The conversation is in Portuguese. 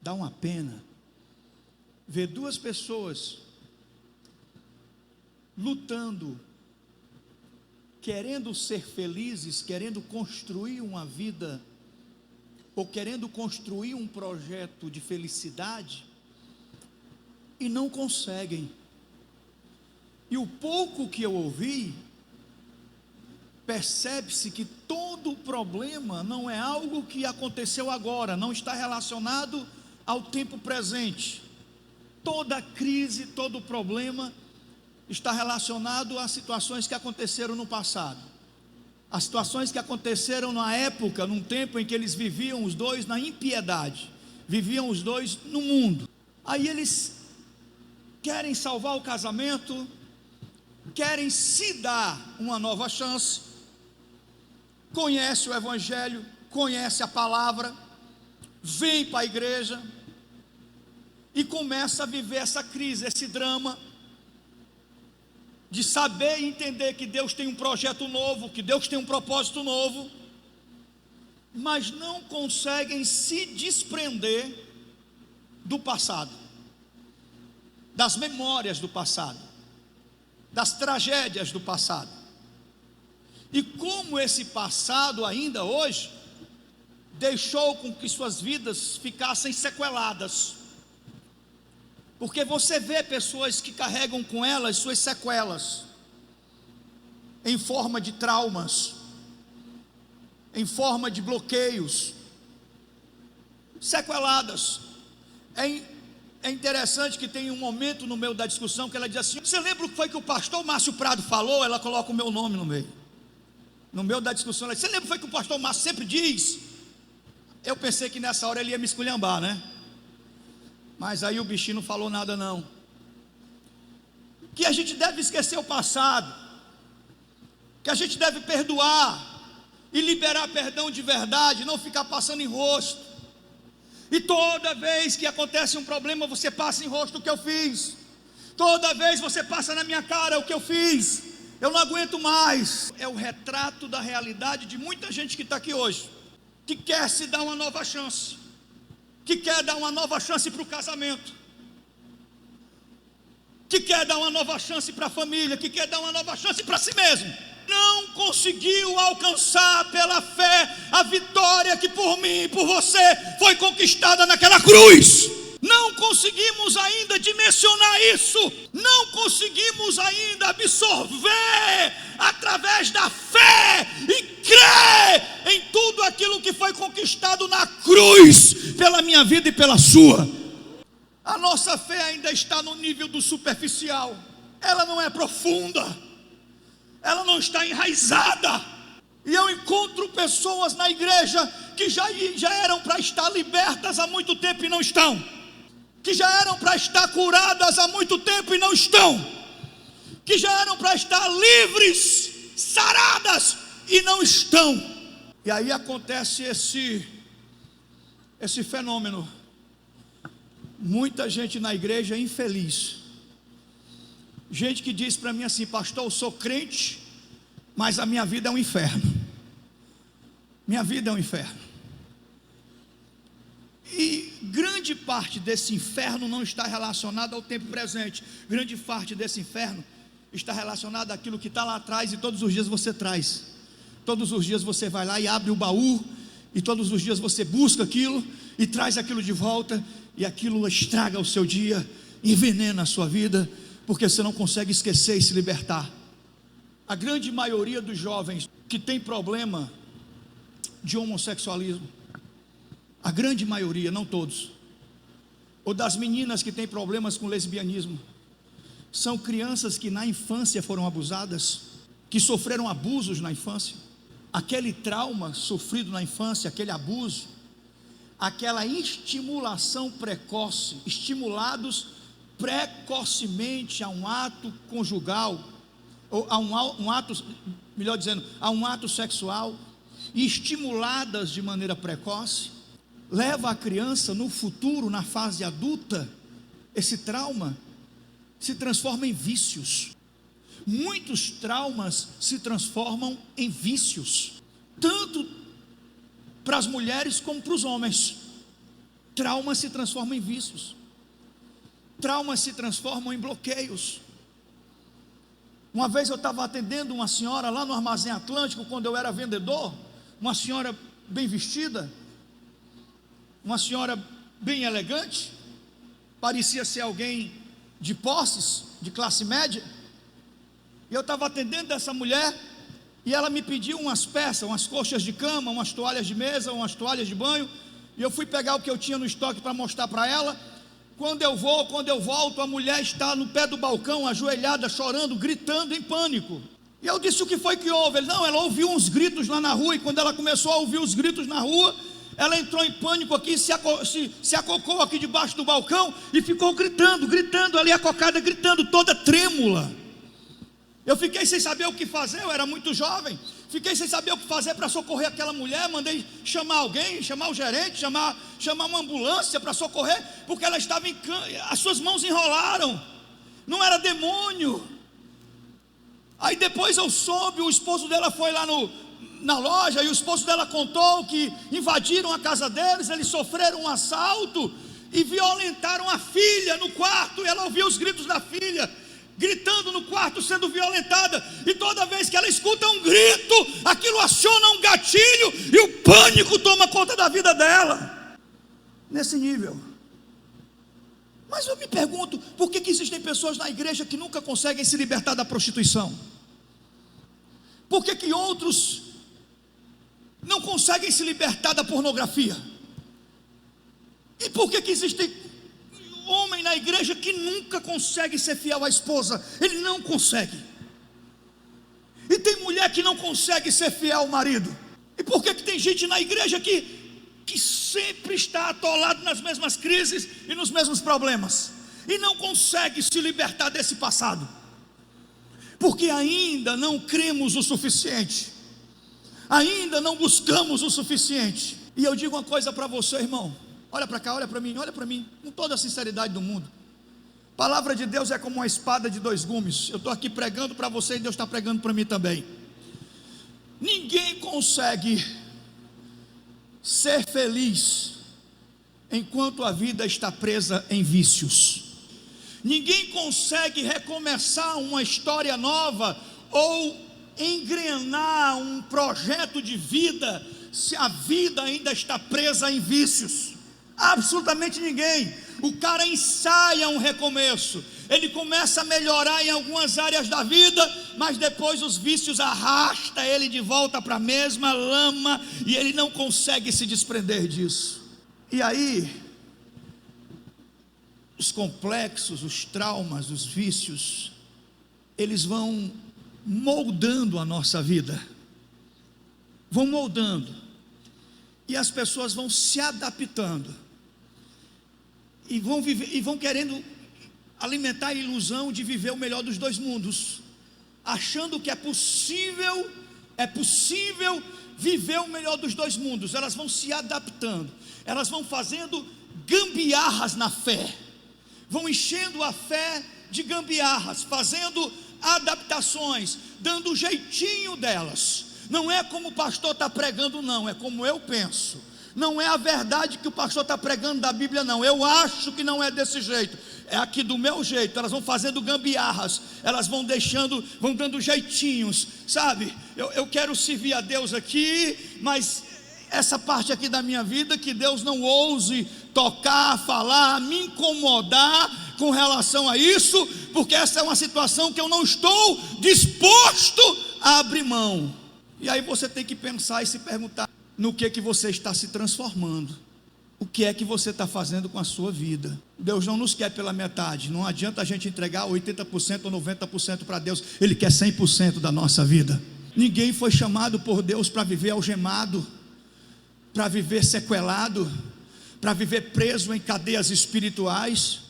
Dá uma pena ver duas pessoas lutando, querendo ser felizes, querendo construir uma vida, ou querendo construir um projeto de felicidade, e não conseguem. E o pouco que eu ouvi, percebe-se que todo o problema não é algo que aconteceu agora, não está relacionado ao tempo presente. Toda crise, todo problema está relacionado a situações que aconteceram no passado, as situações que aconteceram na época, num tempo em que eles viviam os dois na impiedade, viviam os dois no mundo. Aí eles querem salvar o casamento, querem se dar uma nova chance, conhece o evangelho, conhece a palavra, vem para a igreja e começa a viver essa crise, esse drama de saber e entender que Deus tem um projeto novo, que Deus tem um propósito novo, mas não conseguem se desprender do passado, das memórias do passado, das tragédias do passado. E como esse passado ainda hoje deixou com que suas vidas ficassem sequeladas, porque você vê pessoas que carregam com elas suas sequelas, em forma de traumas, em forma de bloqueios, sequeladas. É interessante que tem um momento no meio da discussão que ela diz assim: você lembra o que foi que o pastor Márcio Prado falou? Ela coloca o meu nome no meio. No meio da discussão ela diz: você lembra o que foi que o pastor Márcio sempre diz? Eu pensei que nessa hora ele ia me esculhambar, né? Mas aí o bichinho não falou nada não. Que a gente deve esquecer o passado, que a gente deve perdoar e liberar perdão de verdade, não ficar passando em rosto. E toda vez que acontece um problema, você passa em rosto o que eu fiz. Toda vez você passa na minha cara o que eu fiz. Eu não aguento mais. É o retrato da realidade de muita gente que está aqui hoje, que quer se dar uma nova chance, que quer dar uma nova chance para o casamento, que quer dar uma nova chance para a família, que quer dar uma nova chance para si mesmo. Não conseguiu alcançar pela fé a vitória que por mim e por você foi conquistada naquela cruz. Não conseguimos ainda dimensionar isso, não conseguimos ainda absorver através da fé e crer em tudo aquilo que foi conquistado na cruz, pela minha vida e pela sua. A nossa fé ainda está no nível do superficial, ela não é profunda, ela não está enraizada. E eu encontro pessoas na igreja que já eram para estar libertas há muito tempo e não estão, que já eram para estar curadas há muito tempo e não estão, que já eram para estar livres, saradas e não estão. E aí acontece esse fenômeno. Muita gente na igreja infeliz, gente que diz para mim assim: pastor, eu sou crente, mas a minha vida é um inferno, minha vida é um inferno. E grande parte desse inferno não está relacionada ao tempo presente, grande parte desse inferno está relacionada àquilo que está lá atrás, e todos os dias você traz, todos os dias você vai lá e abre o baú, e todos os dias você busca aquilo, e traz aquilo de volta, e aquilo estraga o seu dia, envenena a sua vida, porque você não consegue esquecer e se libertar. A grande maioria dos jovens que tem problema de homossexualismo, a grande maioria, não todos, ou das meninas que têm problemas com lesbianismo, são crianças que na infância foram abusadas, que sofreram abusos na infância. Aquele trauma sofrido na infância, aquele abuso, aquela estimulação precoce, estimulados precocemente a um ato conjugal, ou a um ato, melhor dizendo, a um ato sexual, e estimuladas de maneira precoce, leva a criança no futuro, na fase adulta, esse trauma se transforma em vícios. Muitos traumas se transformam em vícios, tanto para as mulheres como para os homens. Traumas se transformam em vícios, traumas se transformam em bloqueios. Uma vez eu estava atendendo uma senhora lá no Armazém Atlântico, quando eu era vendedor, uma senhora bem vestida, uma senhora bem elegante, parecia ser alguém de posses, de classe média, e eu estava atendendo essa mulher, e ela me pediu umas peças, umas coxas de cama, umas toalhas de mesa, umas toalhas de banho, e eu fui pegar o que eu tinha no estoque para mostrar para ela. Quando eu volto, a mulher está no pé do balcão, ajoelhada, chorando, gritando em pânico. E eu disse: o que foi que houve? Ele: não, ela ouviu uns gritos lá na rua, e quando ela começou a ouvir os gritos na rua, ela entrou em pânico aqui, se acocou aqui debaixo do balcão, e ficou gritando ali acocada, gritando, toda trêmula. Eu fiquei sem saber o que fazer, eu era muito jovem, fiquei sem saber o que fazer para socorrer aquela mulher. Mandei chamar alguém, chamar o gerente, chamar uma ambulância para socorrer, porque ela estava as suas mãos enrolaram, não era demônio. Aí depois eu soube, o esposo dela foi lá na loja, e o esposo dela contou que invadiram a casa deles, eles sofreram um assalto e violentaram a filha no quarto, e ela ouvia os gritos da filha, gritando no quarto, sendo violentada, e toda vez que ela escuta um grito, aquilo aciona um gatilho, e o pânico toma conta da vida dela, nesse nível. Mas eu me pergunto, por que existem pessoas na igreja que nunca conseguem se libertar da prostituição? Por que outros não conseguem se libertar da pornografia? E por que existem homem na igreja que nunca consegue ser fiel à esposa? Ele não consegue. E tem mulher que não consegue ser fiel ao marido. E por que tem gente na igreja que sempre está atolado nas mesmas crises e nos mesmos problemas, e não consegue se libertar desse passado? Porque ainda não cremos o suficiente, ainda não buscamos o suficiente. E eu digo uma coisa para você, irmão, olha para cá, olha para mim, com toda a sinceridade do mundo. A palavra de Deus é como uma espada de dois gumes. Eu estou aqui pregando para você, e Deus está pregando para mim também. Ninguém consegue ser feliz enquanto a vida está presa em vícios. Ninguém consegue recomeçar uma história nova ou engrenar um projeto de vida se a vida ainda está presa em vícios. Absolutamente ninguém. O cara ensaia um recomeço, ele começa a melhorar em algumas áreas da vida, mas depois os vícios arrastam ele de volta para a mesma lama, e ele não consegue se desprender disso. E aí, os complexos, os traumas, os vícios, eles vão moldando a nossa vida, vão moldando, e as pessoas vão se adaptando, e vão viver, e vão querendo alimentar a ilusão de viver o melhor dos dois mundos, achando que é possível viver o melhor dos dois mundos. Elas vão se adaptando, elas vão fazendo gambiarras na fé, vão enchendo a fé de gambiarras, fazendo adaptações, dando o jeitinho delas. Não é como o pastor está pregando, não, é como eu penso. Não é a verdade que o pastor está pregando da Bíblia, não. Eu acho que não é desse jeito, é aqui do meu jeito. Elas vão fazendo gambiarras, elas vão dando jeitinhos, sabe? Eu quero servir a Deus aqui, mas essa parte aqui da minha vida, que Deus não ouse tocar, falar, me incomodar com relação a isso, porque essa é uma situação que eu não estou disposto a abrir mão. E aí você tem que pensar e se perguntar: no que você está se transformando? O que é que você está fazendo com a sua vida? Deus não nos quer pela metade. Não adianta a gente entregar 80% ou 90% para Deus. Ele quer 100% da nossa vida. Ninguém foi chamado por Deus para viver algemado, para viver sequelado, para viver preso em cadeias espirituais.